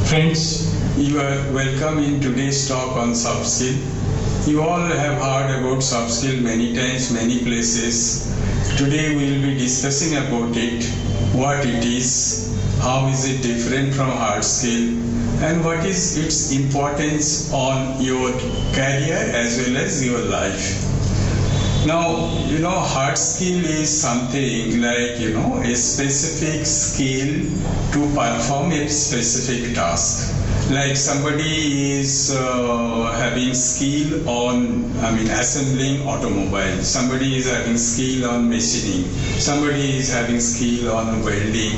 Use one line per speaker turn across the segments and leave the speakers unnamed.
Friends, you are welcome in today's talk on soft skill. You all have heard about soft skill many times, many places. Today we will be discussing about it, what it is, how is it different from hard skill, and what is its importance on your career as well as your life. Now, hard skill is something like, a specific skill to perform a specific task. Like somebody is having skill on, assembling automobile. Somebody is having skill on machining. Somebody is having skill on welding.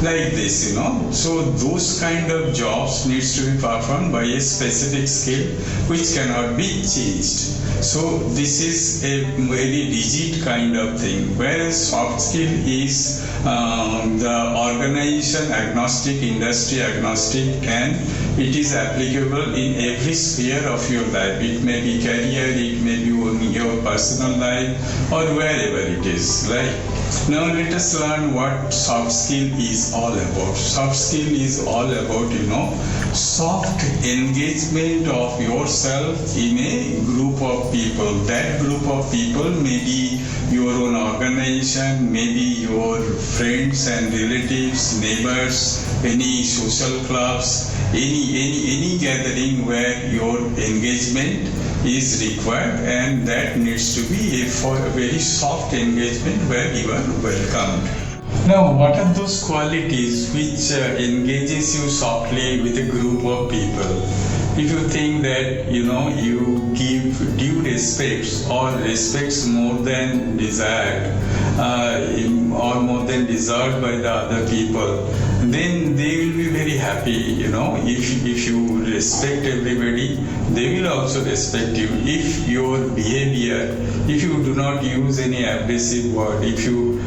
Like this, So those kind of jobs needs to be performed by a specific skill which cannot be changed. So this is a very rigid kind of thing, whereas soft skill is the organization agnostic, industry agnostic, and it is applicable in every sphere of your life. It may be career, it may be in your personal life, or wherever it is. Right? Now let us learn what soft skill is all about. Soft skill is all about, soft engagement of yourself in a group of people. That group of people may be your own organization, maybe your friends and relatives, neighbors, any social clubs, any gathering where your engagement is required, and that needs to be a very soft engagement where you are welcomed. Now, what are those qualities which engages you softly with a group of people? If you think that, you give due respects or respects more than desired or more than deserved by the other people, then they will be very happy, if you respect everybody, they will also respect you. If your behavior, if you do not use any abrasive word, if you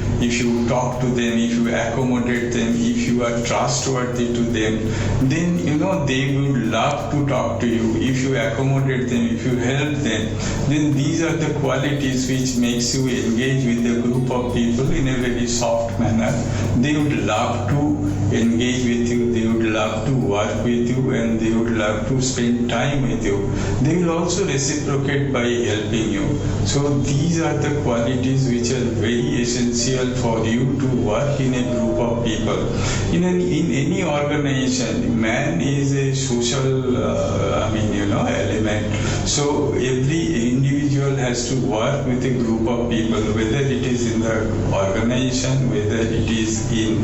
talk to them, if you accommodate them, if you are trustworthy to them, then they would love to talk to you. If you accommodate them, if you help them, then these are the qualities which makes you engage with a group of people in a very soft manner. They would love to engage with you, they would love to work with you, and they would love to spend time with you. They will also reciprocate by helping you. So these are the qualities which are very essential for you to work in a group of people. In any organization, man is a social element. So every individual has to work with a group of people, whether it is in the organization, whether it is in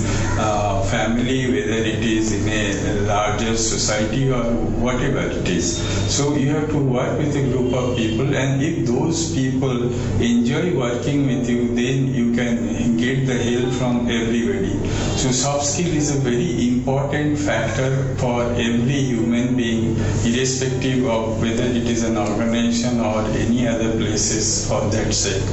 family, whether it is in a larger society, or whatever it is. So you have to work with a group of people, and if those people enjoy working with you, then you can get the help from everybody. So soft skill is a very important factor for every human being, irrespective of whether it is an organization or any other places for that sake.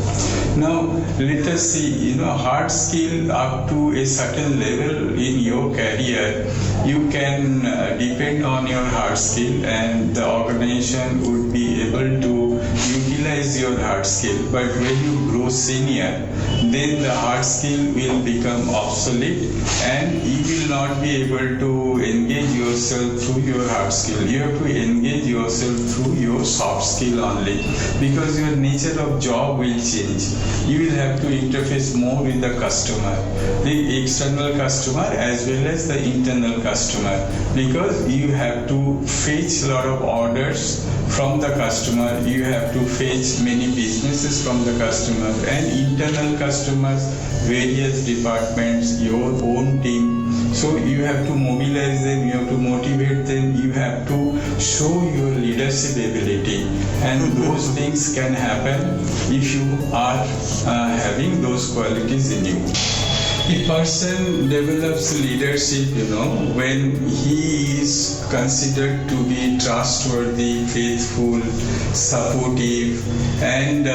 Now let us see, hard skill up to a certain level in your career, you can depend on your hard skill, and the organization would be able to utilize your hard skill. But when you grow senior, then the hard skill will become obsolete, and you will not be able to engage yourself through your hard skill. You have to engage yourself through your soft skill only, because your nature of job will change. You will have to interface more with the customer, the external customer as well as the internal customer, because you have to fetch a lot of orders from the customer, you have to fetch many businesses from the customer and internal customers, various departments, your own team. So you have to mobilize them, you have to motivate them, you have to show your leadership ability, and those things can happen if you are having those qualities in you. A person develops leadership, when he is considered to be trustworthy, faithful, supportive, and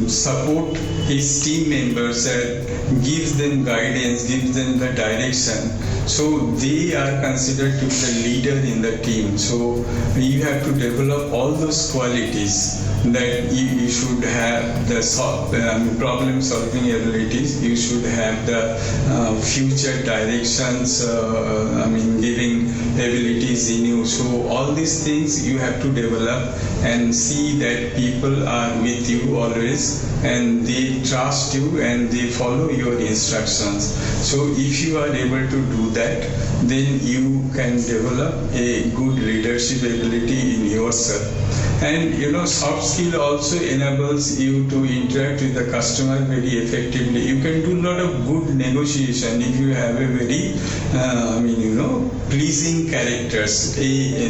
support his team members and gives them guidance, gives them the direction. So they are considered to be the leader in the team. So you have to develop all those qualities that you should have the problem solving abilities, you should have the future directions, giving abilities in you. So all these things you have to develop and see that people are with you always and they trust you and they follow your instructions. So if you are able to do that, then you can develop a good leadership ability in yourself. And soft skill also enables you to interact with the customer very effectively. You can do a lot of good negotiation if you have a very pleasing characters. A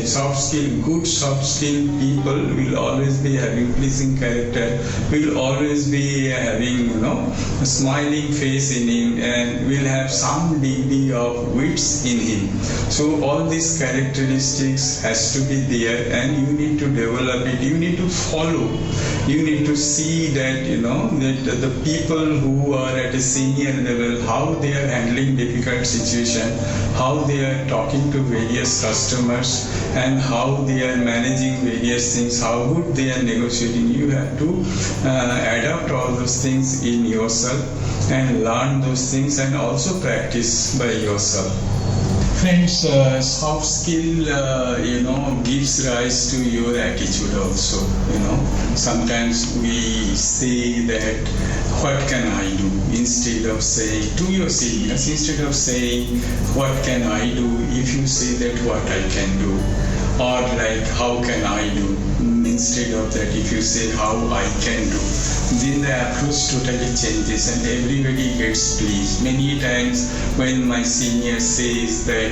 good soft skill people will always be having pleasing character, will always be having a smiling face in him, and will have some degree of wits in him. So all these characteristics has to be there, and you need to develop it. You need to follow. You need to see that that the people who are at a senior level, how they are handling difficult situation, how they are talking to various customers, and how they are managing various things, how good they are negotiating. You have to adapt all those things in yourself and learn those things and also practice by yourself. Friends, soft skill, gives rise to your attitude also. Sometimes we say that, what can I do? Instead of saying to your seniors, instead of saying, what can I do? If you say that, what I can do, or like, how can I do? Instead of that, if you say, how I can do, then the approach totally changes and everybody gets pleased. Many times when my senior says that,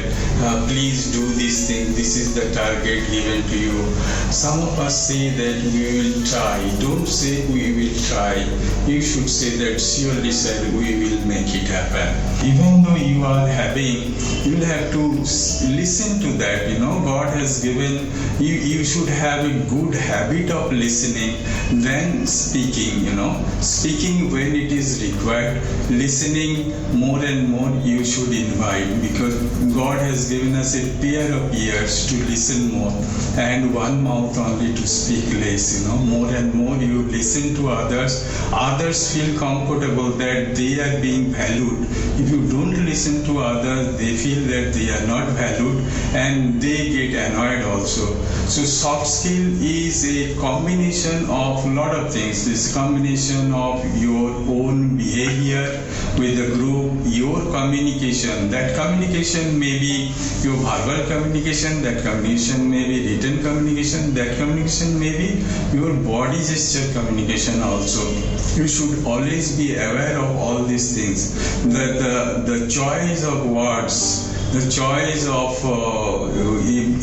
please do this thing, this is the target given to you, some of us say that we will try. Don't say we will try. You should say that surely sir, we will make it happen. Even though you are having, you will have to listen to that. God has given you, you should have a good habit of listening than speaking. Speaking when it is required, listening more and more you should invite, because God has given us a pair of ears to listen more and one mouth only to speak less. More and more you listen to others, others feel comfortable that they are being valued. If you don't listen to others, they feel that they are not valued and they get annoyed also. So soft skill is a combination of a lot of things. It's a combination of your own behavior with the group, your communication. That communication may be your verbal communication, that communication may be written communication, that communication may be your body gesture communication also. You should always be aware of all these things. The choice of words, the choice of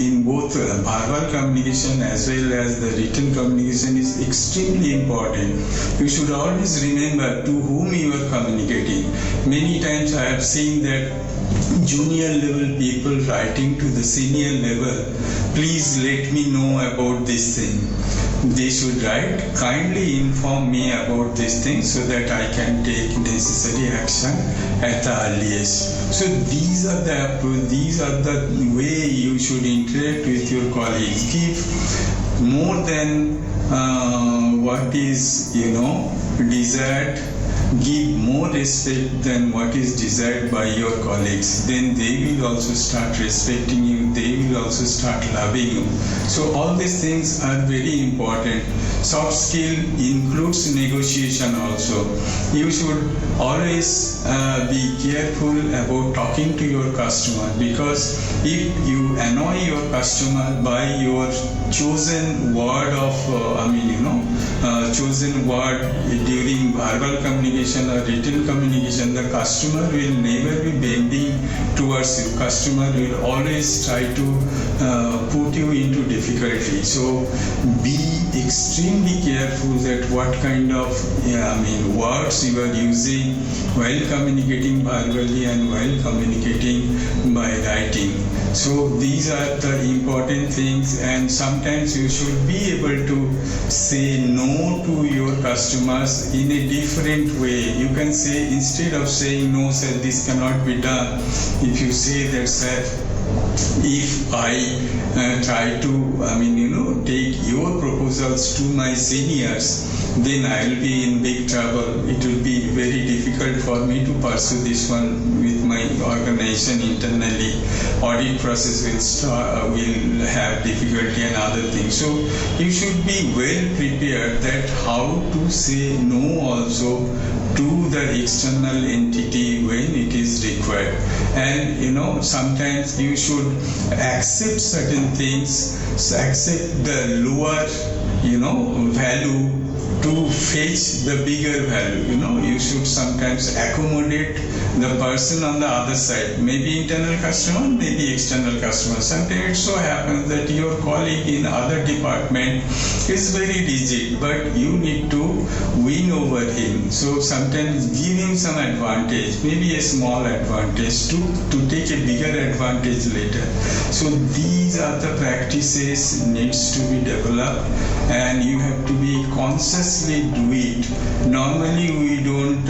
in both verbal communication as well as the written communication is extremely important. You should always remember to whom you are communicating. Many times I have seen that junior level people writing to the senior level, please let me know about this thing. They should write, kindly inform me about this thing so that I can take necessary action at the earliest. So these are the way you should interact with your colleagues. Give more than what is desired. Give more respect than what is desired by your colleagues. Then they will also start respecting you. They will also start loving you. So all these things are very important. Soft skill includes negotiation also. You should always be careful about talking to your customer, because if you annoy your customer by your chosen word of chosen word during verbal communication or written communication, the customer will never be bending towards you. Customer will always try to put you into difficulty. So be extremely careful that what kind of words you are using while communicating verbally and while communicating by writing. So these are the important things, and sometimes you should be able to say no no to your customers in a different way. You can say, instead of saying no sir, this cannot be done, if you say that sir, if I try to take your proposals to my seniors, then I will be in big trouble. It will be very difficult for me to pursue this one with my organization internally. Audit process will have difficulty and other things. So you should be well prepared that how to say no also to the external entity when it is required. And sometimes you should accept certain things, accept the lower value to fetch the bigger value. You should sometimes accommodate the person on the other side, maybe internal customer, maybe external customer. Sometimes it so happens that your colleague in other department is very rigid, but you need to win over him. So sometimes give him some advantage, maybe a small advantage to take a bigger advantage later. So these are the practices needs to be developed, and you have to be consciously do it. Normally we don't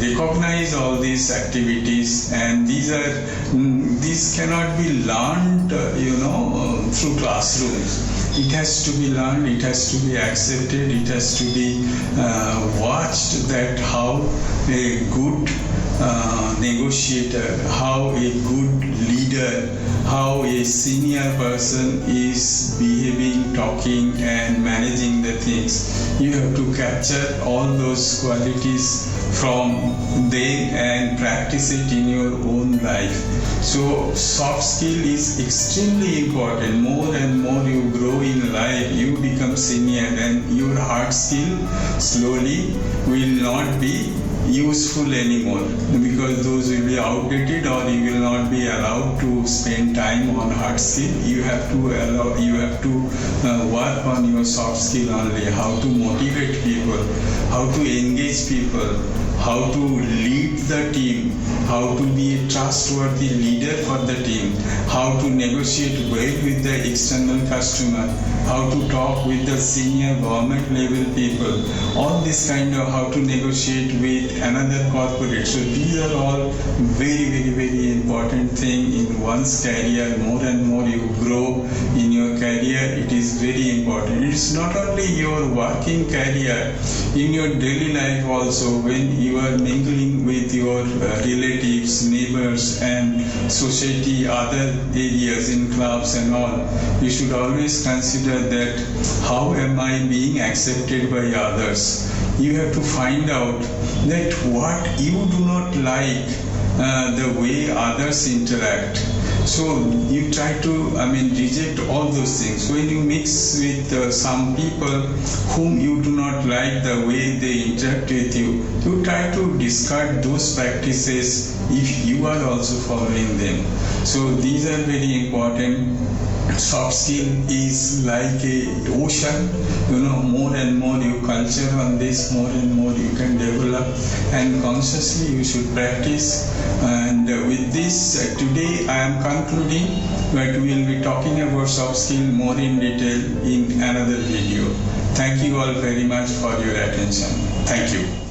recognize all these activities, and these cannot be learned through classrooms. It has to be learned, it has to be accepted, it has to be watched, that how a good negotiator, how a good leader, how a senior person is behaving, talking and managing the things. You have to capture all those qualities from them and practice it in your own life. So soft skill is extremely important. More and more you grow in life, you become senior, and your hard skill slowly will not be useful anymore, because those will be outdated, or you will not be allowed to spend time on hard skill. You have to work on your soft skill only, how to motivate people, how to engage people, how to lead the team, how to be a trustworthy leader for the team, how to negotiate well with the external customer, how to talk with the senior government level people, all this kind of how to negotiate with another corporate. So these are all very, very, very important thing in one's career. More and more you grow in your career, it is very important. It is not only your working career, in your daily life also, when you are mingling with your relatives, neighbors and society, other areas in clubs and all, you should always consider that how am I being accepted by others. You have to find out that what you do not like, the way others interact. So you try to reject all those things. When you mix with some people whom you do not like the way they interact with you, you try to discard those practices if you are also following them. So these are very important. Soft skill is like a ocean. More and more you culture on this, more and more you can develop, and consciously you should practice. And with this, today I am concluding, but we will be talking about soft skill more in detail in another video. Thank you all very much for your attention. Thank you.